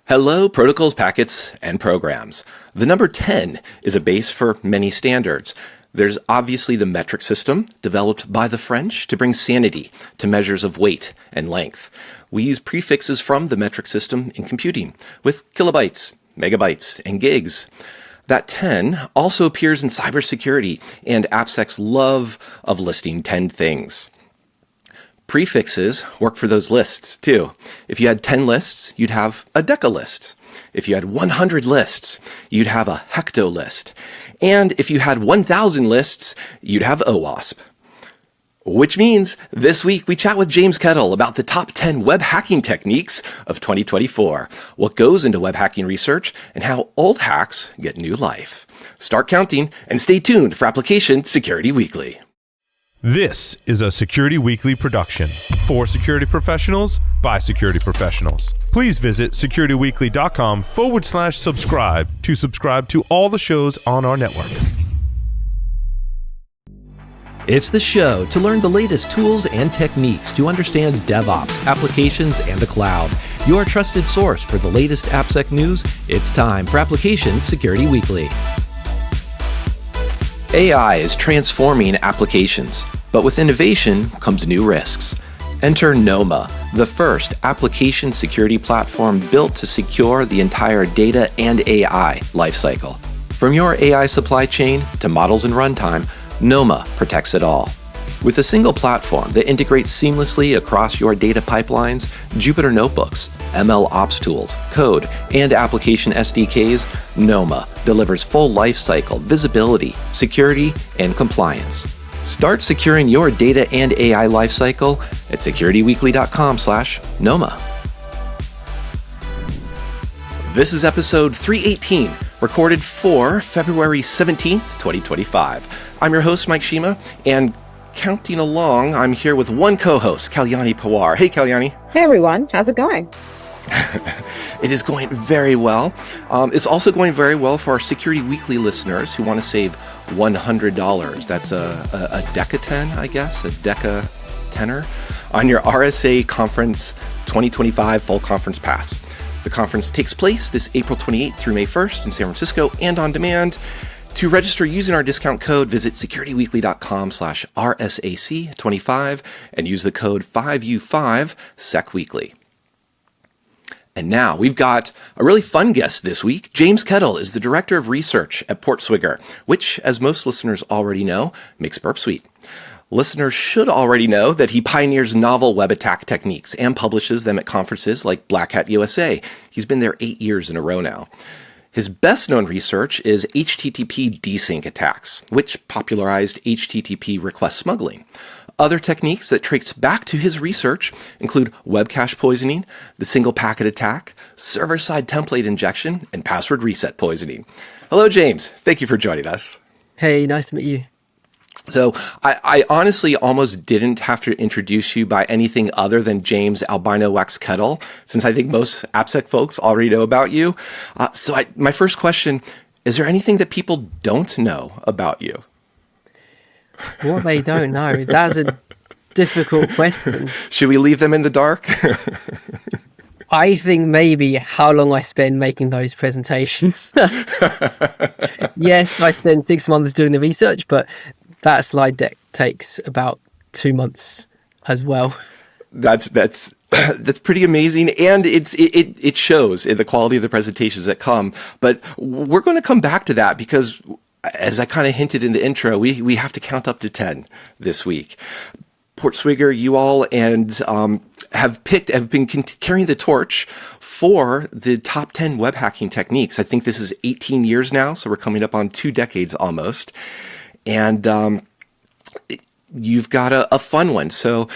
Hello, protocols, packets, and programs. The number 10 is a base for many standards. There's obviously the metric system, developed by the French to bring sanity to measures of weight and length. We use prefixes from the metric system in computing, with kilobytes, megabytes, and gigs. That 10 also appears in cybersecurity and AppSec's love of listing 10 things. Prefixes work for those lists, too. If you had 10 lists, you'd have a decalist. If you had 100 lists, you'd have a hectolist. And if you had 1,000 lists, you'd have OWASP. Which means this week we chat with James Kettle about the top 10 web hacking techniques of 2024, what goes into web hacking research, and how old hacks get new life. Start counting and stay tuned for Application Security Weekly. This is a Security Weekly production for security professionals by security professionals. Please visit securityweekly.com/subscribe to subscribe to all the shows on our network. It's the show to learn the latest tools and techniques to understand DevOps, applications, and the cloud. Your trusted source for the latest AppSec news. It's time for Application Security Weekly. AI is transforming applications, but with innovation comes new risks. Enter Noma, the first application security platform built to secure the entire data and AI lifecycle. From your AI supply chain to models and runtime, Noma protects it all. With a single platform that integrates seamlessly across your data pipelines, Jupyter Notebooks, ML Ops tools, code, and application SDKs, Noma delivers full lifecycle visibility, security, and compliance. Start securing your data and AI lifecycle at securityweekly.com/Noma. This is episode 318, recorded for February 17th, 2025. I'm your host, Mike Shima, and counting along, I'm here with one co-host, Kalyani Pawar. Hey, Kalyani. Hey, everyone. How's it going? It is going very well. It's also going very well for our Security Weekly listeners who want to save $100. That's a Deca 10, I guess, a Deca tenner on your RSA Conference 2025 Full Conference Pass. The conference takes place this April 28th through May 1st in San Francisco and on demand. To register using our discount code, visit securityweekly.com/RSAC25 and use the code 5U5 SecWeekly. And now we've got a really fun guest this week. James Kettle is the Director of Research at Portswigger, which, as most listeners already know, makes Burp Suite. Listeners should already know that he pioneers novel web attack techniques and publishes them at conferences like Black Hat USA. He's been there 8 years in a row now. His best-known research is HTTP desync attacks, which popularized HTTP request smuggling. Other techniques that trace back to his research include web cache poisoning, the single packet attack, server-side template injection, and password reset poisoning. Hello, James. Thank you for joining us. Hey, nice to meet you. So I honestly almost didn't have to introduce you by anything other than James Albino Wax Kettle, since I think most AppSec folks already know about you. My first question, is there anything that people don't know about you? What they don't know? That's a difficult question. Should we leave them in the dark? I think maybe how long I spend making those presentations. Yes, I spent 6 months doing the research, but that slide deck takes about 2 months as well. That's pretty amazing, and it shows in the quality of the presentations that come. But we're going to come back to that because, as I kind of hinted in the intro, we have to count up to 10 this week. Portswigger, you all have been carrying the torch for the top 10 web hacking techniques. I think this is 18 years now, so we're coming up on 2 decades almost. And you've got a fun one. So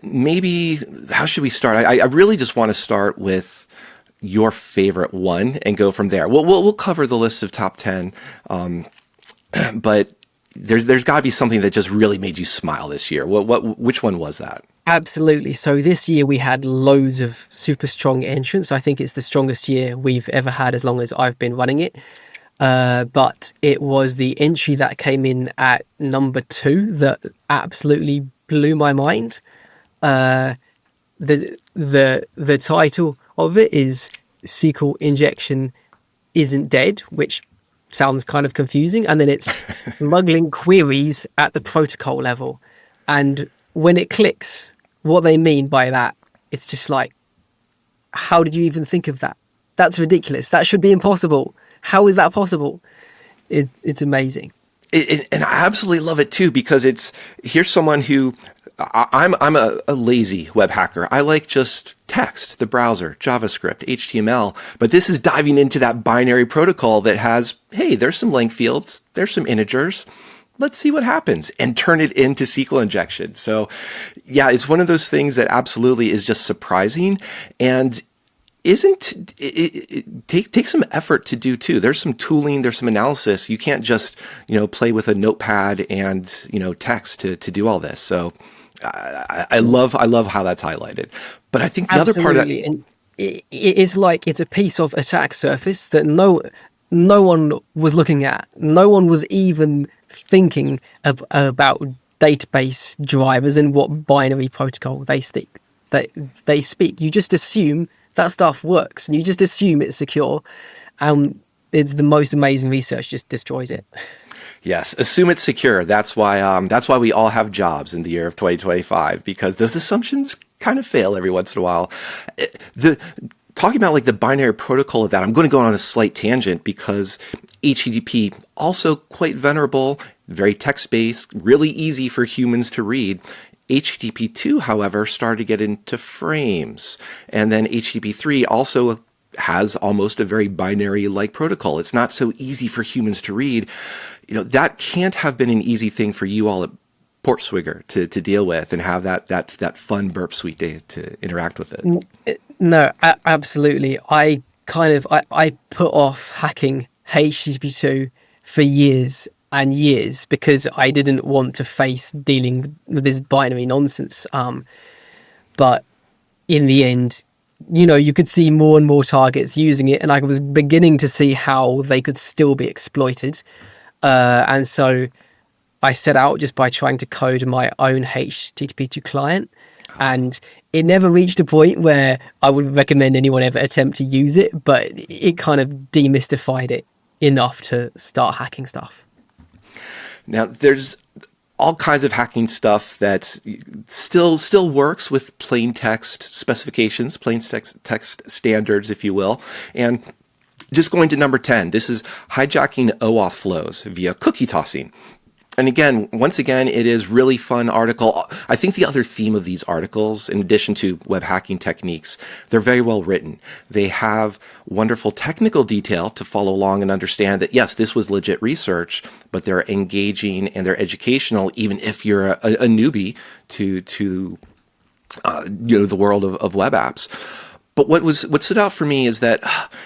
maybe, how should we start? I really just want to start with your favorite one and go from there. We'll cover the list of top 10, but there's got to be something that just really made you smile this year. Which one was that? Absolutely. So this year we had loads of super strong entrants. I think it's the strongest year we've ever had as long as I've been running it. But it was the entry that came in at number 2 that absolutely blew my mind. The title of it is SQL injection isn't dead, which sounds kind of confusing. And then it's smuggling queries at the protocol level. And when it clicks, what they mean by that, it's just like, how did you even think of that? That's ridiculous. That should be impossible. How is that possible? It's amazing. And I absolutely love it too, because here's someone who I'm a lazy web hacker. I like just text, the browser, JavaScript, HTML, but this is diving into that binary protocol that has, hey, there's some length fields, there's some integers. Let's see what happens, and turn it into SQL injection. So yeah, it's one of those things that absolutely is just surprising, and it takes some effort to do too. There's some tooling, there's some analysis. You can't just, play with a notepad and, text to do all this. So I love how that's highlighted. But I think the other part of that, and it's like it's a piece of attack surface that no one was looking at. No one was even thinking about database drivers and what binary protocol they speak. You just assume that stuff works, and you just assume it's secure. It's the most amazing research just destroys it. Yes, assume it's secure. That's why we all have jobs in the year of 2025, because those assumptions kind of fail every once in a while. Talking about like the binary protocol of that, I'm going to go on a slight tangent, because HTTP, also quite venerable, very text-based, really easy for humans to read. HTTP2, however, started to get into frames. And then HTTP3 also has almost a very binary-like protocol. It's not so easy for humans to read. That can't have been an easy thing for you all at Portswigger to deal with and have that fun burp suite to interact with it. No, absolutely. I put off hacking HTTP2 for years and years because I didn't want to face dealing with this binary nonsense. But in the end, you could see more and more targets using it, and I was beginning to see how they could still be exploited. And so I set out just by trying to code my own HTTP2 client, and it never reached a point where I would recommend anyone ever attempt to use it, but it kind of demystified it enough to start hacking stuff. Now, there's all kinds of hacking stuff that still works with plain text specifications, plain text standards, if you will. And just going to number 10, this is hijacking OAuth flows via cookie tossing. And once again, it is really fun article. I think the other theme of these articles, in addition to web hacking techniques, they're very well written. They have wonderful technical detail to follow along and understand that, yes, this was legit research, but they're engaging and they're educational, even if you're a newbie to the world of web apps. But what stood out for me is that,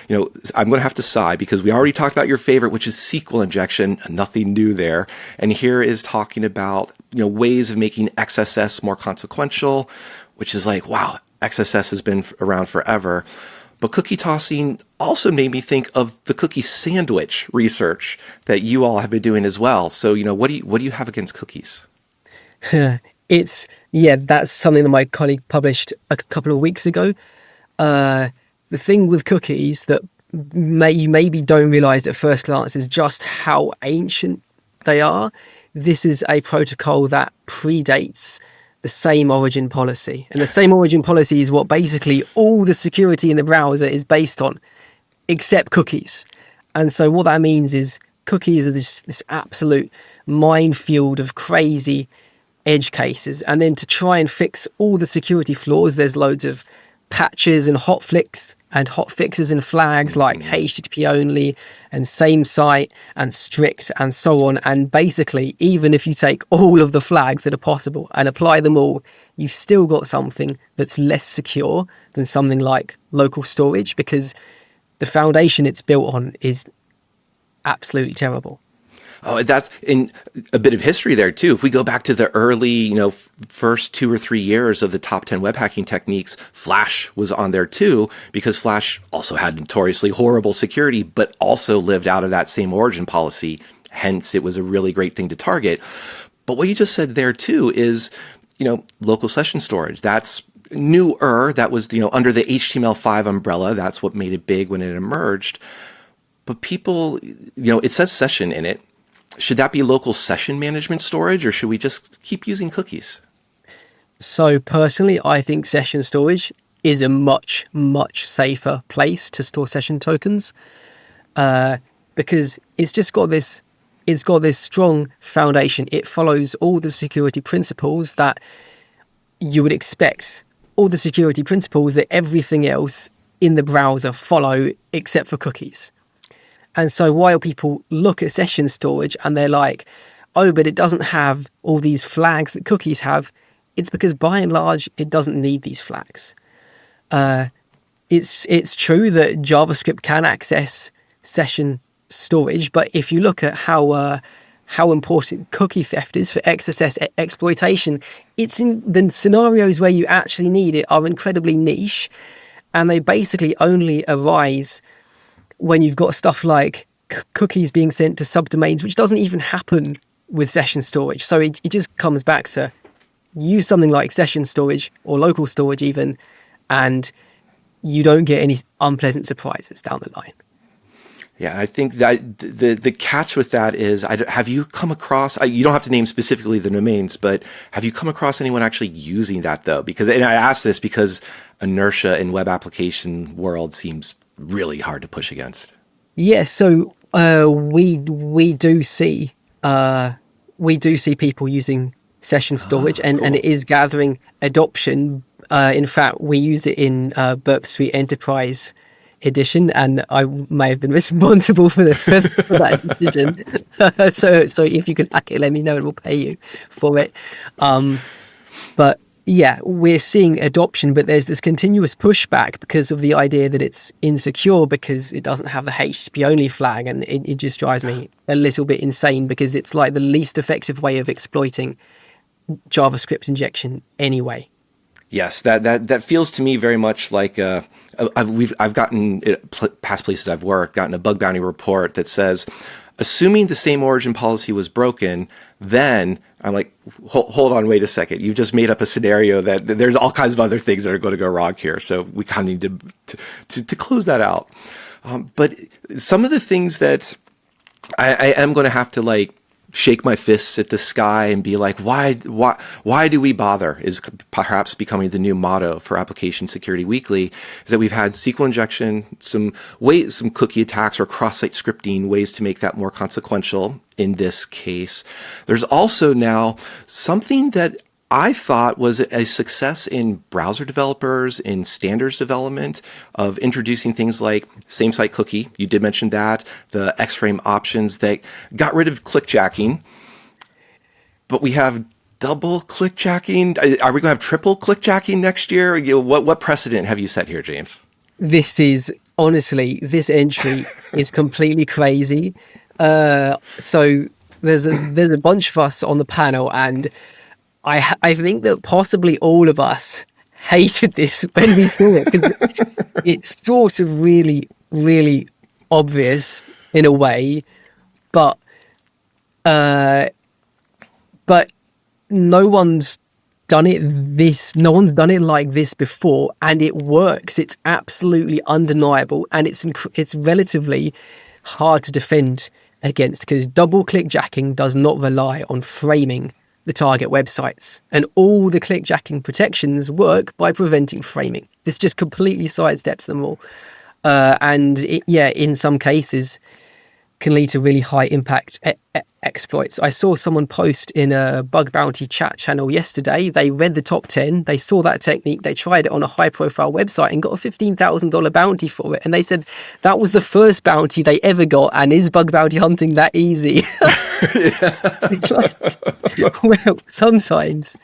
I'm going to have to sigh, because we already talked about your favorite, which is SQL injection. Nothing new there. And here is talking about, ways of making XSS more consequential, which is like, wow, XSS has been around forever. But cookie tossing also made me think of the cookie sandwich research that you all have been doing as well. So, what do you have against cookies? That's something that my colleague published a couple of weeks ago. The thing with cookies that you maybe don't realize at first glance is just how ancient they are. This is a protocol that predates the same origin policy. And the same origin policy is what basically all the security in the browser is based on, except cookies. And so what that means is cookies are this absolute minefield of crazy edge cases. And then to try and fix all the security flaws, there's loads of patches and hotfixes and flags like HTTP only and same site and strict and so on. And basically, even if you take all of the flags that are possible and apply them all, you've still got something that's less secure than something like local storage, because the foundation it's built on is absolutely terrible. Oh, that's in a bit of history there too. If we go back to the early, first 2 or 3 years of the top 10 web hacking techniques, Flash was on there too, because Flash also had notoriously horrible security, but also lived out of that same origin policy. Hence, it was a really great thing to target. But what you just said there too is, local session storage. That's newer. That was, under the HTML5 umbrella. That's what made it big when it emerged. But people, it says session in it. Should that be local session management storage, or should we just keep using cookies? So personally, I think session storage is a much, much safer place to store session tokens, because it's got this strong foundation. It follows all the security principles that you would expect, all the security principles that everything else in the browser follow except for cookies. And so while people look at session storage and they're like, oh, but it doesn't have all these flags that cookies have, it's because by and large, it doesn't need these flags. It's true that JavaScript can access session storage, but if you look at how important cookie theft is for XSS exploitation, it's in the scenarios where you actually need it are incredibly niche, and they basically only arise when you've got stuff like cookies being sent to subdomains, which doesn't even happen with session storage. So it just comes back to use something like session storage or local storage even, and you don't get any unpleasant surprises down the line. Yeah, I think that the catch with that is, have you come across, you don't have to name specifically the domains, but have you come across anyone actually using that though? And I ask this because inertia in web application world seems really hard to push against. Yeah, so we do see people using session storage, and it is gathering adoption. In fact, we use it in Burp Suite Enterprise Edition, and I may have been responsible for that decision. So if you can hack it, let me know and we'll pay you for it. But yeah, we're seeing adoption, but there's this continuous pushback because of the idea that it's insecure because it doesn't have the HTTP only flag, and it just drives me a little bit insane because it's like the least effective way of exploiting JavaScript injection anyway. Yes, that feels to me very much like I've gotten past places I've worked, gotten a bug bounty report that says, assuming the same origin policy was broken, then I'm like, hold on, wait a second. You just made up a scenario that there's all kinds of other things that are going to go wrong here. So we kind of need to close that out. But some of the things that I am going to have to shake my fists at the sky and be like, why do we bother, is perhaps becoming the new motto for Application Security Weekly, is that we've had SQL injection, some cookie attacks or cross-site scripting, ways to make that more consequential in this case. There's also now something that I thought was a success in browser developers, in standards development, of introducing things like same-site cookie. You did mention that, the X-frame options that got rid of clickjacking. But we have double clickjacking. Are we going to have triple clickjacking next year? What precedent have you set here, James? This is, honestly, this entry is completely crazy. So there's a bunch of us on the panel, and I think that possibly all of us hated this when we saw it, because it's sort of really, really obvious in a way, but no one's done it like this before, and it works. It's absolutely undeniable, and it's relatively hard to defend against, because double clickjacking does not rely on framing the target websites, and all the clickjacking protections work by preventing framing. This just completely sidesteps them all, and in some cases can lead to really high impact exploits. I saw someone post in a bug bounty chat channel yesterday. They read the top 10, they saw that technique, they tried it on a high profile website and got a $15,000 bounty for it, and they said that was the first bounty they ever got. And is bug bounty hunting that easy? It's like, well, sometimes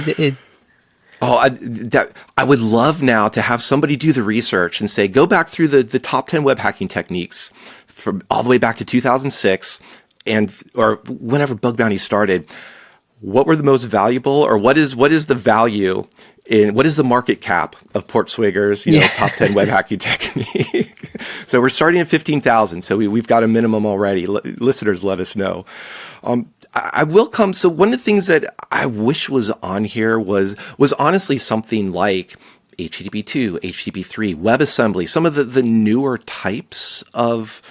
it is. Oh, I would love now to have somebody do the research and say, go back through the top 10 web hacking techniques from all the way back to 2006, or whenever bug bounty started. What were the most valuable, or what is the value in, what is the market cap of Portswigger's top 10 web hacking technique? So we're starting at 15,000. So we've got a minimum already. Listeners, let us know. I will come. So one of the things that I wish was on here was honestly something like HTTP2, HTTP3, WebAssembly, some of the newer types of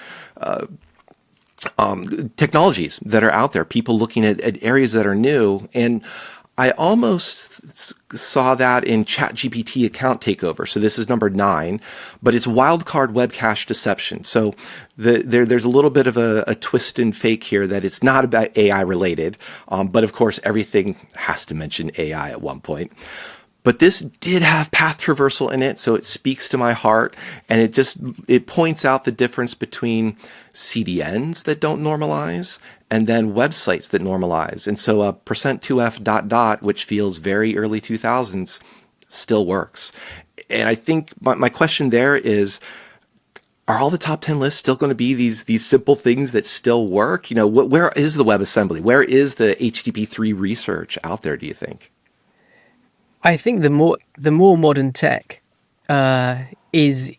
technologies that are out there, people looking at areas that are new. And I almost saw that in ChatGPT account takeover. So this is number 9, but it's wildcard web cache deception. So there's a little bit of a twist and fake here that it's not about AI related. But of course, everything has to mention AI at one point. But this did have path traversal in it, so it speaks to my heart, and it points out the difference between CDNs that don't normalize and then websites that normalize. And so a %2f ... which feels very early 2000s, still works. And I think my question there is, are all the top 10 lists still going to be these simple things that still work? You know, where is the WebAssembly? Where is the HTTP3 research out there, do you think? I think the more modern tech is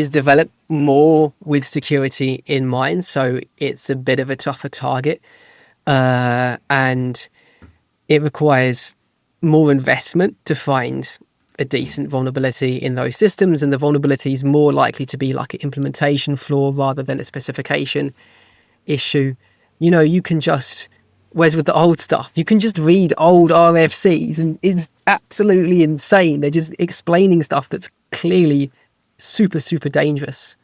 developed more with security in mind, so it's a bit of a tougher target, and it requires more investment to find a decent vulnerability in those systems, and the vulnerability is more likely to be like an implementation flaw rather than a specification issue. You know, you can just, whereas with the old stuff, you can just read old RFCs and it's absolutely insane. They're just explaining stuff that's clearly super, super dangerous.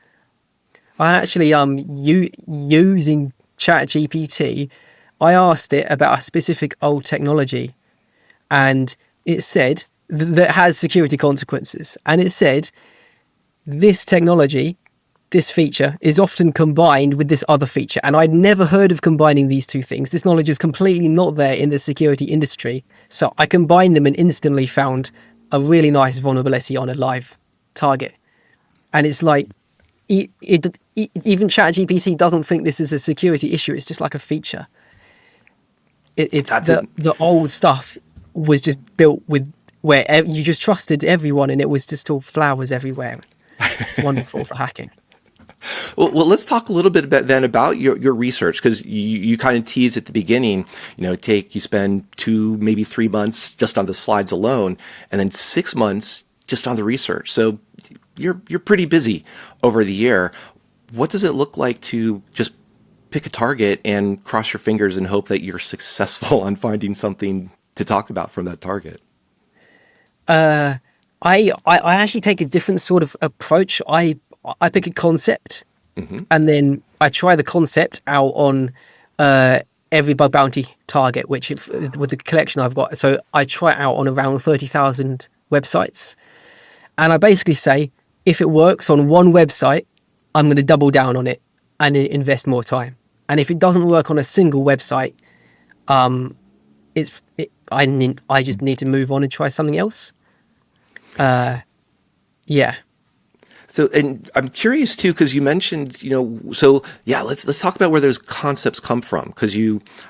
I actually, using ChatGPT, I asked it about a specific old technology, and it said that has security consequences. And it said, this technology, this feature is often combined with this other feature. And I'd never heard of combining these two things. This knowledge is completely not there in the security industry. So I combined them and instantly found a really nice vulnerability on a live target. And it's like, even ChatGPT doesn't think this is a security issue. It's just like a feature. The old stuff was just built with where you just trusted everyone, and it was just all flowers everywhere. It's wonderful for hacking. Well, let's talk a little bit about your research, because you kind of teased at the beginning. You know, you spend 2, maybe 3 months just on the slides alone, and then 6 months just on the research. So you're pretty busy over the year. What does it look like to just pick a target and cross your fingers and hope that you're successful on finding something to talk about from that target? I actually take a different sort of approach. I pick a concept, and then I try the concept out on every bug bounty target, with the collection I've got. So I try it out on around 30,000 websites, and I basically say, if it works on one website, I'm going to double down on it and invest more time. And if it doesn't work on a single website, I just need to move on and try something else. Yeah. So, and I'm curious too, because you mentioned, let's talk about where those concepts come from. Because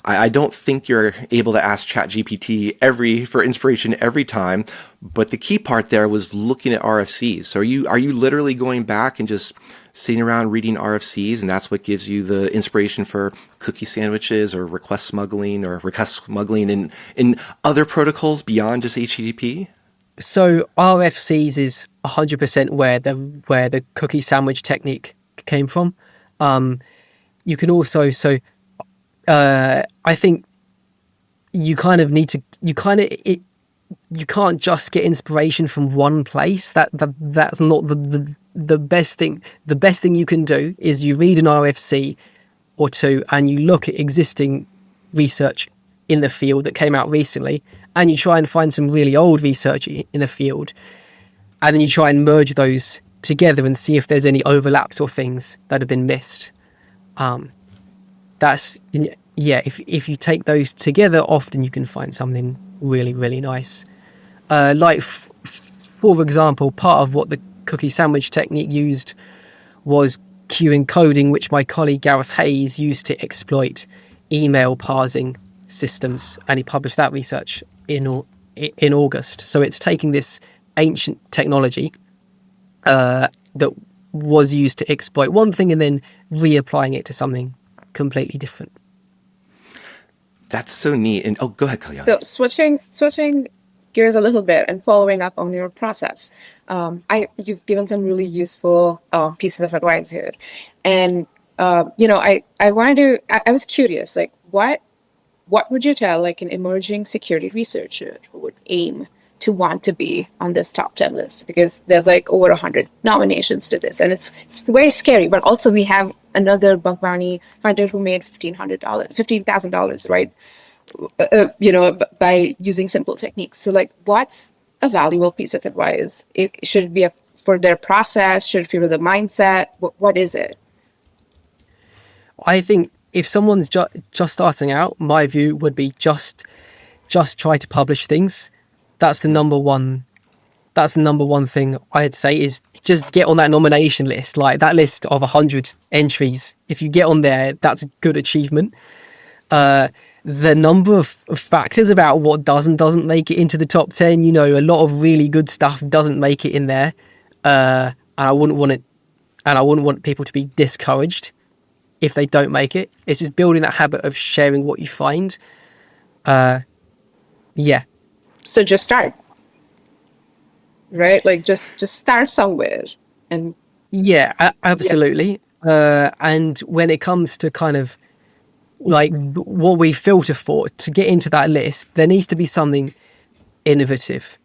I don't think you're able to ask ChatGPT for inspiration every time, but the key part there was looking at RFCs. So are you literally going back and just sitting around reading RFCs, and that's what gives you the inspiration for cookie sandwiches or request smuggling in other protocols beyond just HTTP? So RFCs is 100% where the cookie sandwich technique came from. You can also, I think you kind of need to, you can't just get inspiration from one place. That's not the best thing. The best thing you can do is you read an RFC or two and you look at existing research in the field that came out recently, and you try and find some really old research in the field, and then you try and merge those together and see if there's any overlaps or things that have been missed. If you take those together, often you can find something really, really nice. For example, part of what the cookie sandwich technique used was queue encoding, which my colleague Gareth Hayes used to exploit email parsing systems, and he published that research in August. So it's taking this ancient technology that was used to exploit one thing and then reapplying it to something completely different. That's so neat. And go ahead, Kalyan. So switching gears a little bit and following up on your process, you've given some really useful pieces of advice here, and I was curious, like what would you tell like an emerging security researcher who would aim to want to be on this top 10 list, because there's like over 100 nominations to this, and it's very scary. But also we have another bug bounty hunter who made $15,000, right? By using simple techniques. So like, what's a valuable piece of advice? Should it be for their process? Should it be for the mindset? What is it? I think if someone's just starting out, my view would be just try to publish things. That's the number one thing I'd say, is just get on that nomination list, like that list of 100 entries. If you get on there, that's a good achievement. The number of factors about what does and doesn't make it into the top 10, a lot of really good stuff doesn't make it in there. And I wouldn't want people to be discouraged if they don't make it. It's just building that habit of sharing what you find. Yeah. So just start, right? Like just start somewhere. And yeah, absolutely. Yeah. And when it comes to kind of like what we filter for to get into that list, there needs to be something innovative.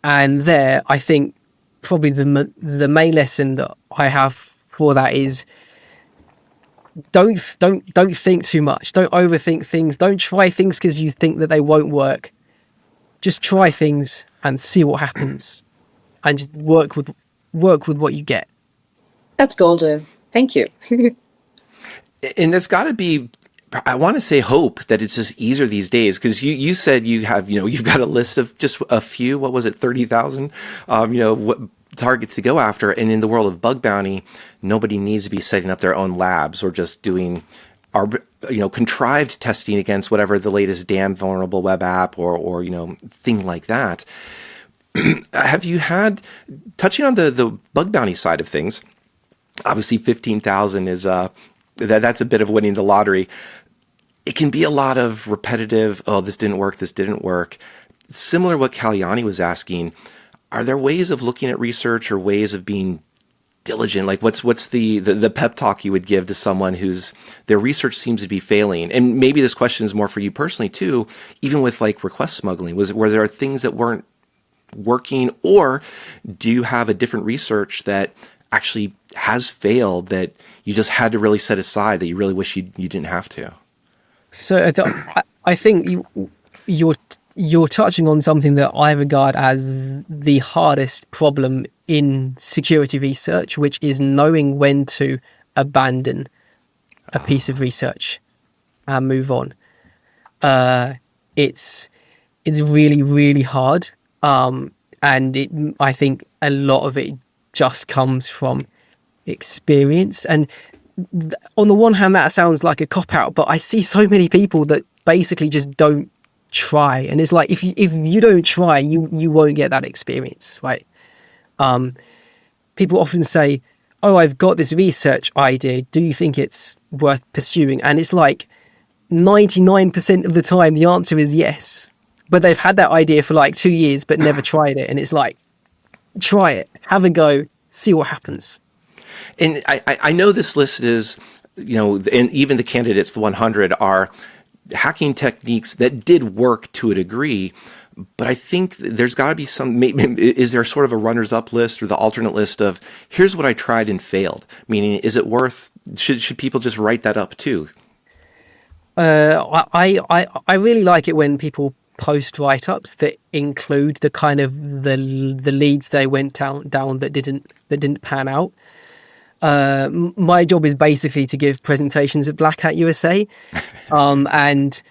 And there, I think probably the main lesson that I have for that is don't think too much. Don't overthink things. Don't try things because you think that they won't work. Just try things and see what happens, and just work with what you get. That's golden. Thank you. And there's got to be, I want to say, hope that it's just easier these days, because you said you have, you've got a list of just a few, what was it, 30,000, what targets to go after. And in the world of bug bounty, nobody needs to be setting up their own labs or just doing contrived testing against whatever the latest damn vulnerable web app or thing like that. Have you had, touching on the bug bounty side of things, obviously 15,000 is that's a bit of winning the lottery. It can be a lot of repetitive, this didn't work. Similar to what Kalyani was asking, are there ways of looking at research or ways of being diligent? Like what's the pep talk you would give to someone their research seems to be failing? And maybe this question is more for you personally too, even with like request smuggling. Were there things that weren't working, or do you have a different research that actually has failed that you just had to really set aside, that you really wish you didn't have to? So I think you're touching on something that I regard as the hardest problem in security research, which is knowing when to abandon a piece of research and move on. It's really, really hard. And I think a lot of it just comes from experience. And on the one hand, that sounds like a cop-out, but I see so many people that basically just don't try. And it's like, if you don't try, you won't get that experience, right? People often say, oh, I've got this research idea, do you think it's worth pursuing? And it's like 99% of the time the answer is yes, but they've had that idea for like 2 years but never tried it. And it's like, try it, have a go, see what happens. And I know this list is, and even the candidates, the 100, are hacking techniques that did work to a degree, but I think there's got to be is there sort of a runners-up list or the alternate list of, here's what I tried and failed? Meaning, is it worth, should people just write that up too? I really like it when people post write-ups that include the kind of the leads they went down that didn't pan out. My job is basically to give presentations at Black Hat USA, and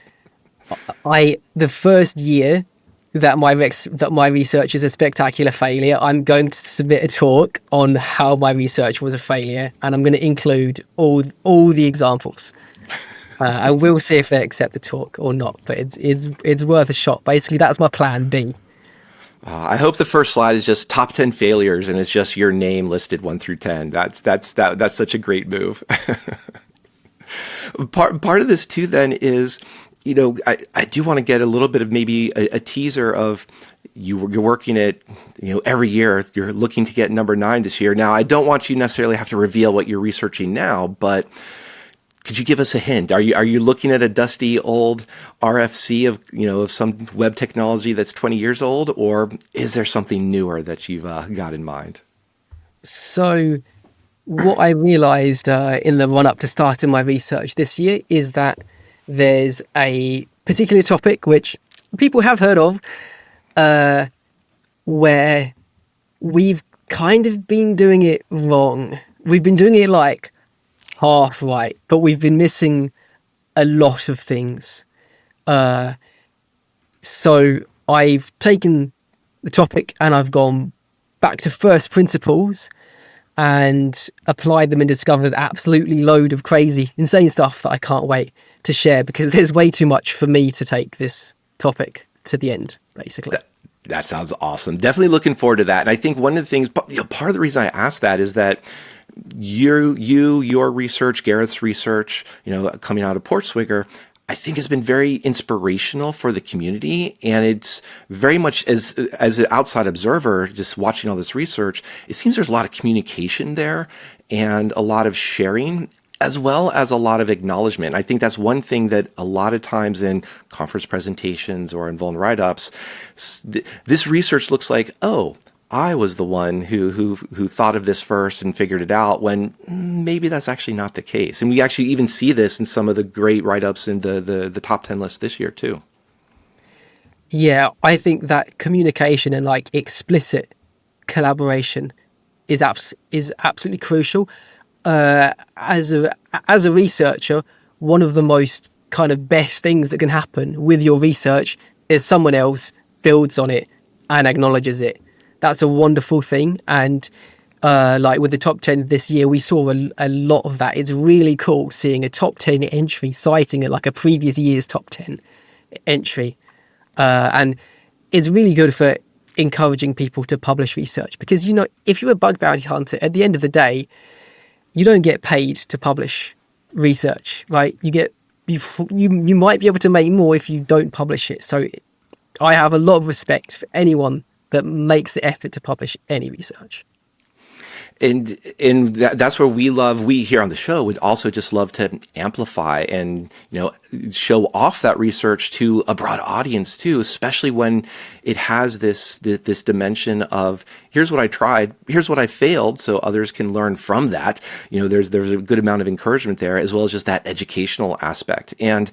the first year that my research is a spectacular failure, I'm going to submit a talk on how my research was a failure, and I'm going to include all the examples. And we'll see if they accept the talk or not, but it's worth a shot. Basically, that's my plan B. I hope the first slide is just top 10 failures, and it's just your name listed 1 through 10. That's such a great move. Part of this too then is, I do want to get a little bit of maybe a teaser of you're working at, every year you're looking to get number 9 this year. Now, I don't want you necessarily have to reveal what you're researching now, but could you give us a hint? Are you looking at a dusty old RFC of some web technology that's 20 years old, or is there something newer that you've got in mind? So what I realized in the run up to starting my research this year is that there's a particular topic which people have heard of, where we've kind of been doing it wrong. We've been doing it like half right, but we've been missing a lot of things. So I've taken the topic and I've gone back to first principles and applied them and discovered an absolutely load of crazy, insane stuff that I can't wait to share, because there's way too much for me to take this topic to the end, basically. That sounds awesome. Definitely looking forward to that. And I think one of the things, part of the reason I asked that is that your research, Gareth's research, coming out of Portswigger, I think has been very inspirational for the community. And it's very much as an outside observer, just watching all this research, it seems there's a lot of communication there and a lot of sharing, as well as a lot of acknowledgement. I think that's one thing that a lot of times in conference presentations or in Vuln write-ups, this research looks like, oh, I was the one who thought of this first and figured it out, when maybe that's actually not the case. And we actually even see this in some of the great write-ups in the top 10 list this year too. Yeah, I think that communication and like explicit collaboration is absolutely crucial. As a researcher, one of the most kind of best things that can happen with your research is someone else builds on it and acknowledges it. That's a wonderful thing. And like with the top 10 this year, we saw a lot of that. It's really cool seeing a top 10 entry citing it like a previous year's top 10 entry. And it's really good for encouraging people to publish research, because, if you're a bug bounty hunter, at the end of the day, you don't get paid to publish research, right? You might be able to make more if you don't publish it. So I have a lot of respect for anyone that makes the effort to publish any research. And that's where we here on the show would also just love to amplify and, show off that research to a broad audience too, especially when it has this dimension of, here's what I tried, here's what I failed, so others can learn from that. There's a good amount of encouragement there, as well as just that educational aspect. And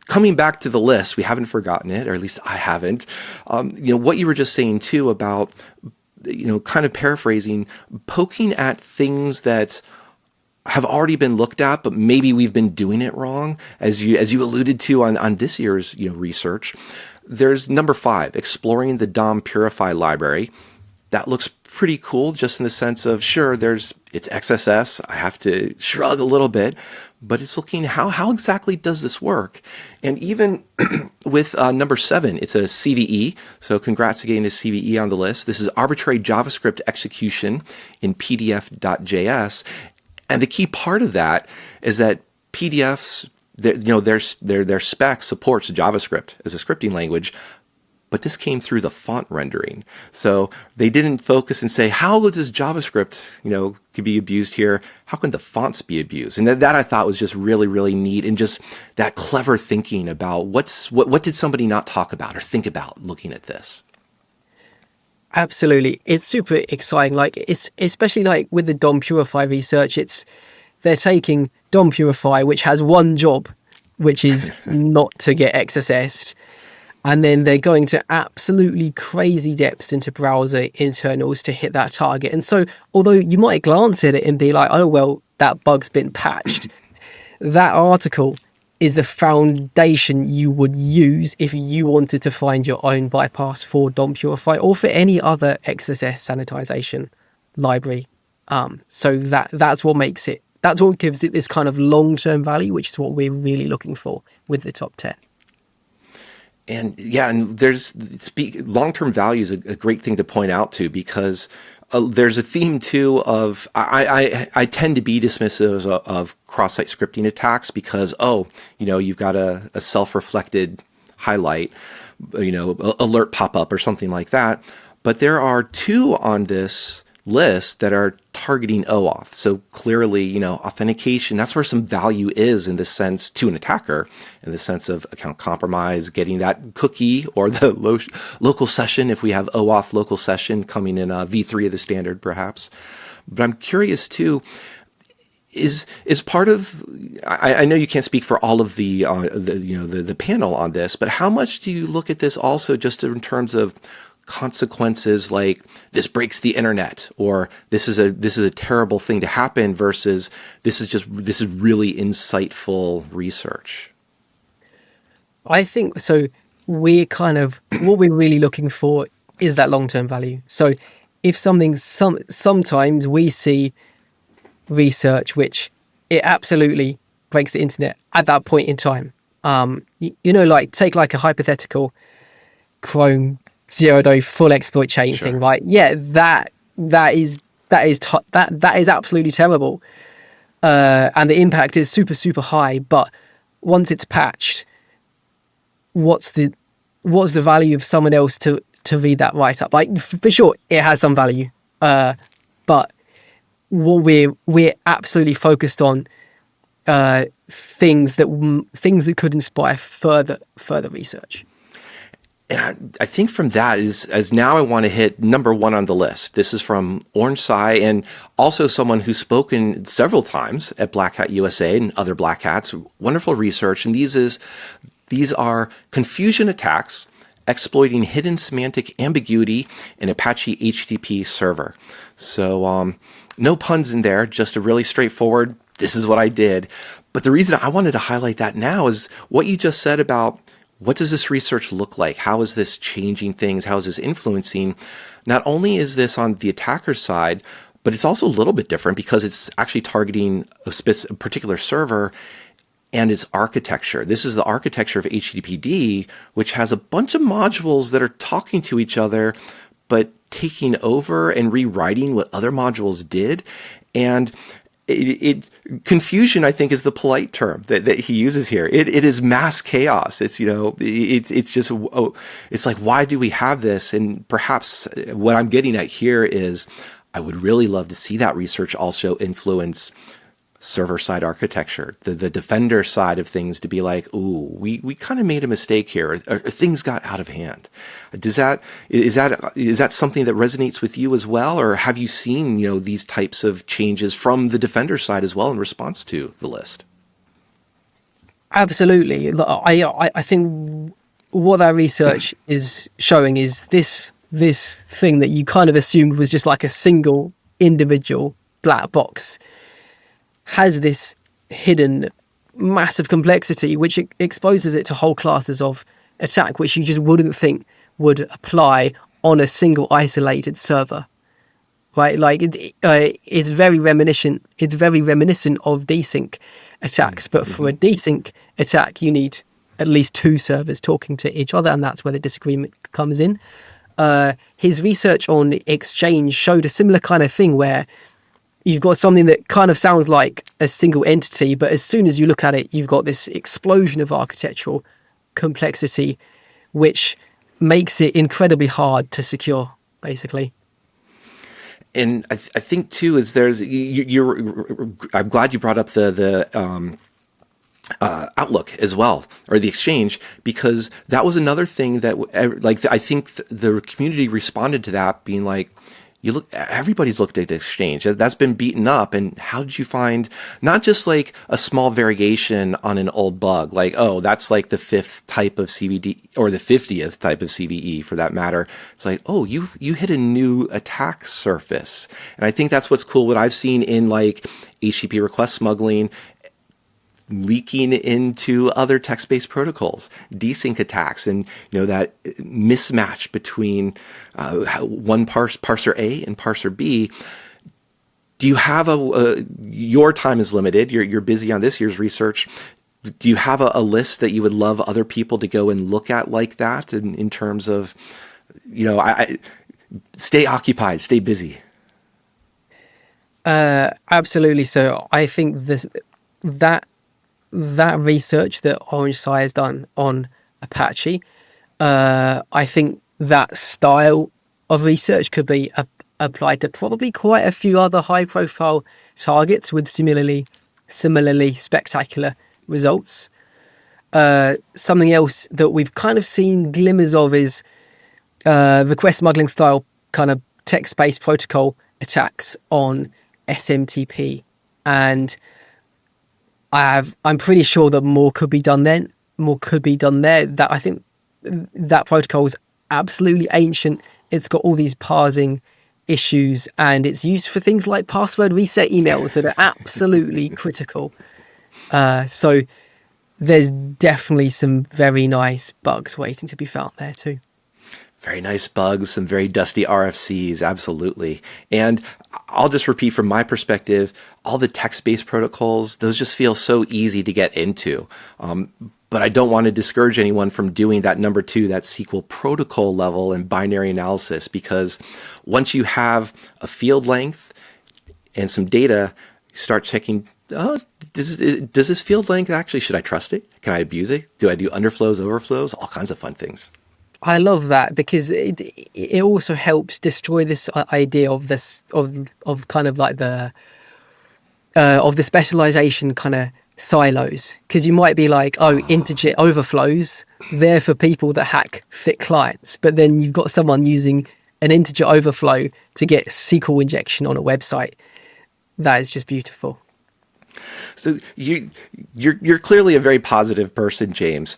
coming back to the list, we haven't forgotten it, or at least I haven't. What you were just saying too about, kind of paraphrasing, poking at things that have already been looked at, but maybe we've been doing it wrong, as you alluded to on this year's research. There's number 5, exploring the DOM Purify library. That looks pretty cool, just in the sense of, sure, it's XSS. I have to shrug a little bit, but it's looking how exactly does this work? And even with number 7, it's a CVE. So congrats again to CVE on the list. This is arbitrary JavaScript execution in PDF.js. And the key part of that is that PDFs, their spec supports JavaScript as a scripting language, but this came through the font rendering. So they didn't focus and say, how does JavaScript, could be abused here? How can the fonts be abused? And that I thought was just really, really neat, and just that clever thinking about what did somebody not talk about or think about looking at this? Absolutely. It's super exciting. Like, it's especially like with the DOM Purify research, they're taking DOM Purify, which has one job, which is not to get XSS'd. And then they're going to absolutely crazy depths into browser internals to hit that target. And so, although you might glance at it and be like, oh, well, that bug's been patched, that article is the foundation you would use if you wanted to find your own bypass for DOM Purify or for any other XSS sanitization library. So that's what makes it, that's what gives it this kind of long-term value, which is what we're really looking for with the top 10. And yeah, and there's long-term value is a great thing to point out too, because there's a theme too of I tend to be dismissive of cross-site scripting attacks because you've got a self-reflected highlight, alert pop up or something like that. But there are two on this list that are targeting OAuth. So clearly, authentication, that's where some value is in this sense to an attacker, in the sense of account compromise, getting that cookie or the local session, if we have OAuth local session coming in V3 of the standard, perhaps. But I'm curious too, is part of, I know you can't speak for all of the panel on this, but how much do you look at this also just in terms of consequences, like this breaks the internet, or this is a terrible thing to happen, versus this is really insightful research? I think so. We're kind of, what we're really looking for is that long-term value. So if sometimes we see research which it absolutely breaks the internet at that point in time. Like take like a hypothetical Chrome 0-day full exploit chain thing, right? Yeah, that is absolutely terrible, and the impact is super, super high. But once it's patched, what's the value of someone else to read that write up? Like, for sure, it has some value, but what we're absolutely focused on things that could inspire further research. And I think from that as now I want to hit number one on the list. This is from Orange Sai, and also someone who's spoken several times at Black Hat USA and other Black Hats. Wonderful research. And these are confusion attacks exploiting hidden semantic ambiguity in Apache HTTP server. So no puns in there, just a really straightforward, this is what I did. But the reason I wanted to highlight that now is what you just said about what does this research look like? How is this changing things? How is this influencing? Not only is this on the attacker's side, but it's also a little bit different because it's actually targeting a particular server and its architecture. This is the architecture of HTTPD, which has a bunch of modules that are talking to each other, but taking over and rewriting what other modules did. And confusion, I think, is the polite term that he uses here. It is mass chaos. It's it's like, why do we have this? And perhaps what I'm getting at here is I would really love to see that research also influence server-side architecture, the defender side of things, to be like, ooh, we kind of made a mistake here, or things got out of hand. Is that something that resonates with you as well, or have you seen these types of changes from the defender side as well in response to the list? Absolutely. I think what our research is showing is this thing that you kind of assumed was just like a single individual black box has this hidden massive complexity, which exposes it to whole classes of attack, which you just wouldn't think would apply on a single isolated server, right? Like it's very reminiscent. It's very reminiscent of desync attacks, but for a desync attack, you need at least two servers talking to each other, and that's where the disagreement comes in. His research on Exchange showed a similar kind of thing where you've got something that kind of sounds like a single entity, but as soon as you look at it, you've got this explosion of architectural complexity, which makes it incredibly hard to secure, basically. And I think too is I'm glad you brought up the Outlook as well, or the Exchange, because that was another thing that I think the community responded to that being like, everybody's looked at Exchange. That's been beaten up. And how did you find not just like a small variation on an old bug, like, oh, that's like the 5th type of CVD or the 50th type of CVE for that matter. It's like, oh, you hit a new attack surface. And I think that's what's cool. What I've seen in like HTTP request smuggling, leaking into other text-based protocols, desync attacks, and that mismatch between one parser A and parser B. Do you have your time is limited? You're busy on this year's research. Do you have a list that you would love other people to go and look at like that, in terms of, I stay occupied, stay busy? Absolutely. So I think that that research that Orange Sci has done on Apache, I think that style of research could be applied to probably quite a few other high-profile targets with similarly spectacular results. Something else that we've kind of seen glimmers of is request smuggling style kind of text-based protocol attacks on SMTP, and I'm pretty sure that more could be done then. More could be done there. That I think that protocol is absolutely ancient. It's got all these parsing issues, and it's used for things like password reset emails that are absolutely critical. So there's definitely some very nice bugs waiting to be found there too. Very nice bugs, some very dusty RFCs, absolutely. And I'll just repeat from my perspective, all the text-based protocols, those just feel so easy to get into. But I don't want to discourage anyone from doing that number 2, that SQL protocol level and binary analysis, because once you have a field length and some data, you start checking, oh, does this field length actually, should I trust it? Can I abuse it? Do I do underflows, overflows? All kinds of fun things. I love that because it also helps destroy this idea of kind of like the specialization kind of silos, because you might be like, oh, integer overflows, they're for people that hack thick clients, but then you've got someone using an integer overflow to get SQL injection on a website. That is just beautiful. So you're clearly a very positive person, James.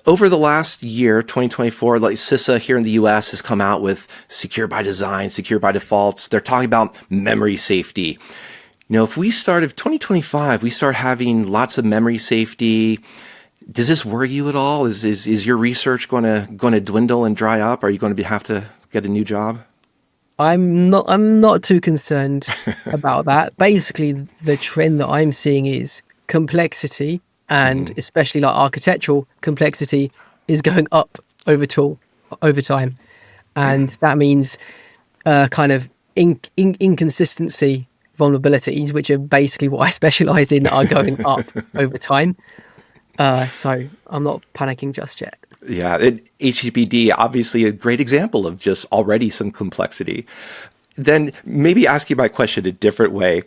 Over the last year, 2024, like CISA here in the US has come out with secure by design, secure by defaults. They're talking about memory safety. You know, if 2025, we start having lots of memory safety, does this worry you at all? Is your research going to dwindle and dry up? Are you going to have to get a new job? I'm not too concerned about that. Basically, the trend that I'm seeing is complexity, and especially like architectural complexity, is going up over time, and that means kind of inconsistency vulnerabilities, which are basically what I specialize in, are going up over time. So I'm not panicking just yet. Yeah, HTTPD, obviously a great example of just already some complexity. Then maybe ask you my question a different way.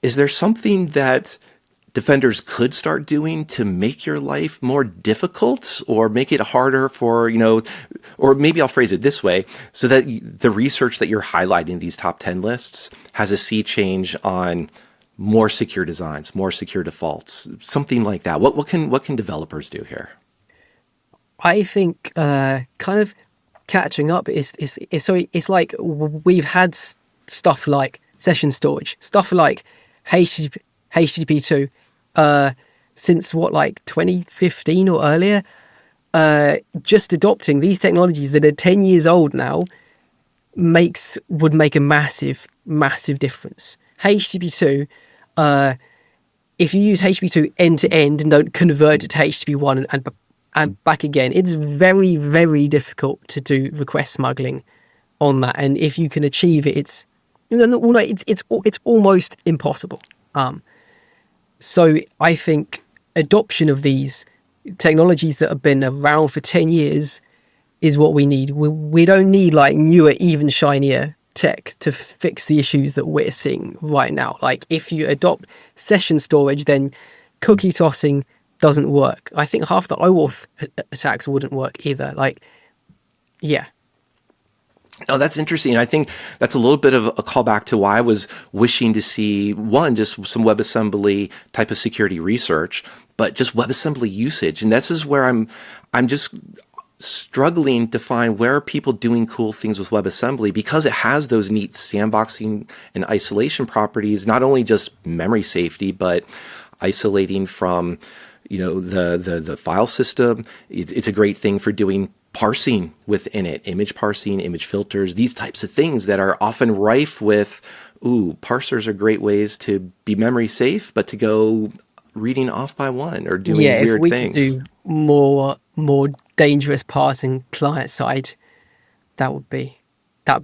Is there something that defenders could start doing to make your life more difficult or make it harder for, or maybe I'll phrase it this way, so that the research that you're highlighting, these top 10 lists, has a sea change on more secure designs, more secure defaults, something like that? What can developers do here? I think kind of catching up is like we've had stuff like session storage, stuff like HTTP2 since like 2015 or earlier. Just adopting these technologies that are 10 years old now would make a massive difference. HTTP2, if you use HTTP2 end to end and don't convert it to HTTP1 and back again, it's very, very difficult to do request smuggling on that. And if you can achieve it, it's almost impossible. So I think adoption of these technologies that have been around for 10 years is what we need. We don't need like newer, even shinier tech to fix the issues that we're seeing right now. Like if you adopt session storage, then cookie tossing doesn't work. I think half the OAuth attacks wouldn't work either. Like, yeah. Oh, that's interesting. I think that's a little bit of a callback to why I was wishing to see, one, just some WebAssembly type of security research, but just WebAssembly usage. And this is where I'm just struggling to find where are people doing cool things with WebAssembly, because it has those neat sandboxing and isolation properties, not only just memory safety, but isolating from the file system. It's a great thing for doing parsing within it, image parsing, image filters, these types of things that are often rife with, parsers are great ways to be memory safe, but to go reading off by one or doing weird things. If we could do more dangerous parsing client side, that'd be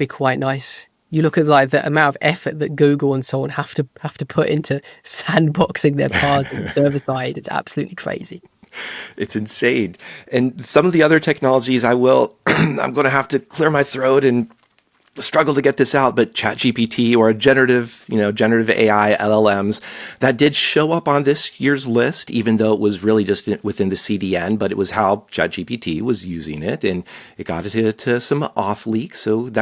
quite nice. You look at like the amount of effort that Google and so on have to put into sandboxing their paths and server side. It's absolutely crazy. It's insane. And some of the other technologies I'm going to have to clear my throat and struggle to get this out, but ChatGPT or generative AI LLMs, that did show up on this year's list, even though it was really just within the CDN, but it was how ChatGPT was using it, and it got into some auth leaks. So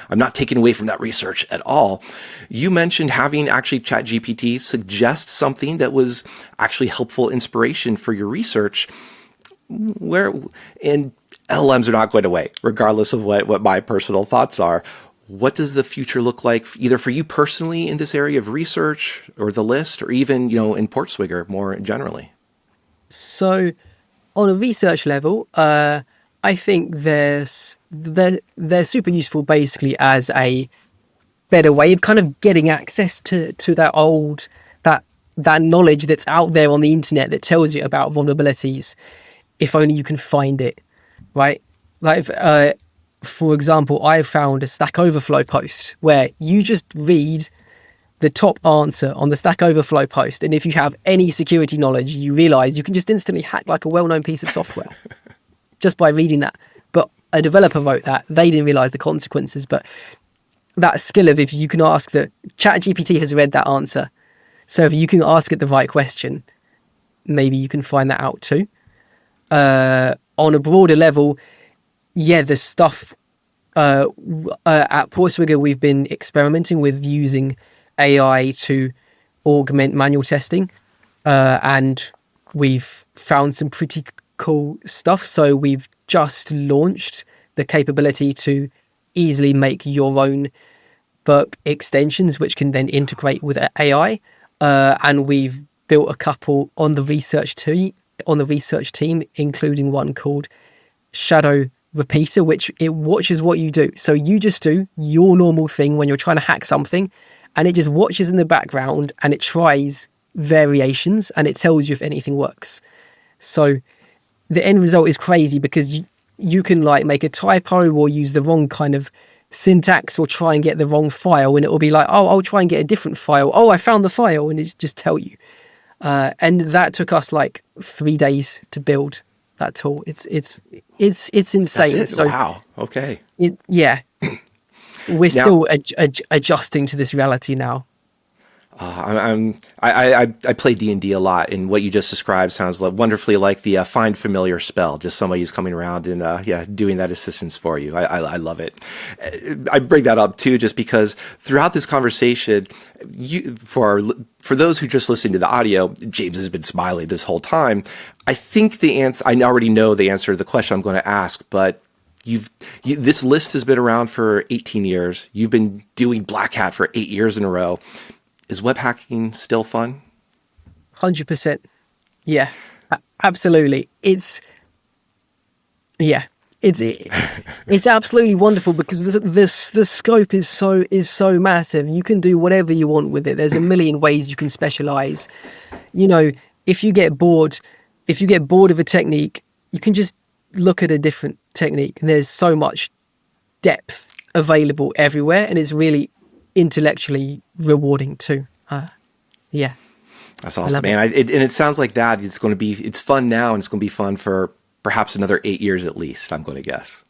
I'm not taking away from that research at all. You mentioned having actually ChatGPT suggest something that was actually helpful inspiration for your research. And LLMs are not going away, regardless of what my personal thoughts are. What does the future look like, either for you personally in this area of research or the list, or even, in Portswigger more generally? So on a research level, I think they're super useful basically as a better way of kind of getting access to that knowledge that's out there on the internet that tells you about vulnerabilities, if only you can find it. Right, like for example, I found a Stack Overflow post where you just read the top answer on the Stack Overflow post, and if you have any security knowledge, you realize you can just instantly hack like a well-known piece of software just by reading that. But a developer wrote that; they didn't realize the consequences. But that skill of, if you can ask that, ChatGPT has read that answer, so if you can ask it the right question, maybe you can find that out too. On a broader level, the stuff at Portswigger, we've been experimenting with using AI to augment manual testing, and we've found some pretty cool stuff. So we've just launched the capability to easily make your own burp extensions, which can then integrate with AI, and we've built a couple on the research team, including one called Shadow Repeater, which it watches what you do. So you just do your normal thing when you're trying to hack something, and it just watches in the background and it tries variations and it tells you if anything works. So the end result is crazy because you can like make a typo or use the wrong kind of syntax or try and get the wrong file, and it will be like, oh, I'll try and get a different file. Oh, I found the file, and it just tell you. And that took us like 3 days to build that tool. It's insane. That's it? So wow. Okay. We're still adjusting to this reality now. I play D&D a lot, and what you just described sounds wonderfully like the find familiar spell. Just somebody who's coming around and doing that assistance for you. I love it. I bring that up too, just because throughout this conversation, for those who just listened to the audio, James has been smiling this whole time. I think the answer, I already know the answer to the question I'm going to ask, but this list has been around for 18 years. You've been doing Black Hat for 8 years in a row. Is web hacking still fun? 100%. Yeah, absolutely. It's absolutely wonderful because the scope is so massive. You can do whatever you want with it. There's a million ways you can specialize. If you get bored of a technique, you can just look at a different technique. And there's so much depth available everywhere, and it's really intellectually rewarding too. That's awesome, man. It sounds like that it's fun now, and it's going to be fun for perhaps another 8 years at least, I'm going to guess.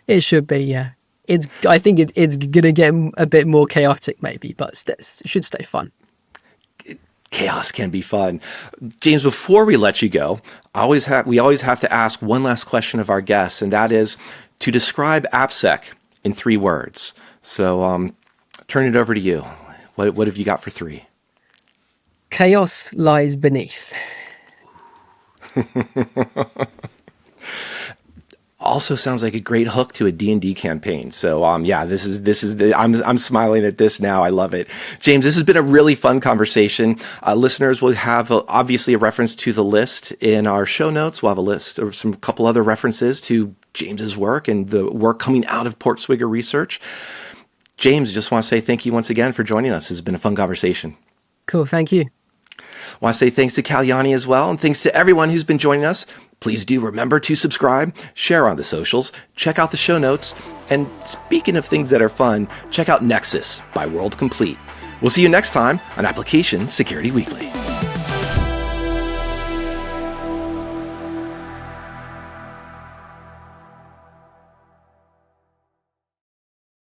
It should be, yeah. I think it's going to get a bit more chaotic maybe, but it should stay fun. Chaos can be fun. James, before we let you go, we always have to ask one last question of our guests, and that is to describe AppSec in 3 words. So turn it over to you. What have you got for 3? Chaos lies beneath. Also sounds like a great hook to a D&D campaign. So this is I'm smiling at this now. I love it. James, this has been a really fun conversation. Listeners will have obviously a reference to the list in our show notes. We'll have a list of some couple other references to James's work and the work coming out of Portswigger research. James, just want to say thank you once again for joining us. This has been a fun conversation. Cool, thank you. I want to say thanks to Kalyani as well, and thanks to everyone who's been joining us. Please do remember to subscribe, share on the socials, check out the show notes, And speaking of things that are fun, check out Nexus by World Complete. We'll see you next time on Application Security Weekly.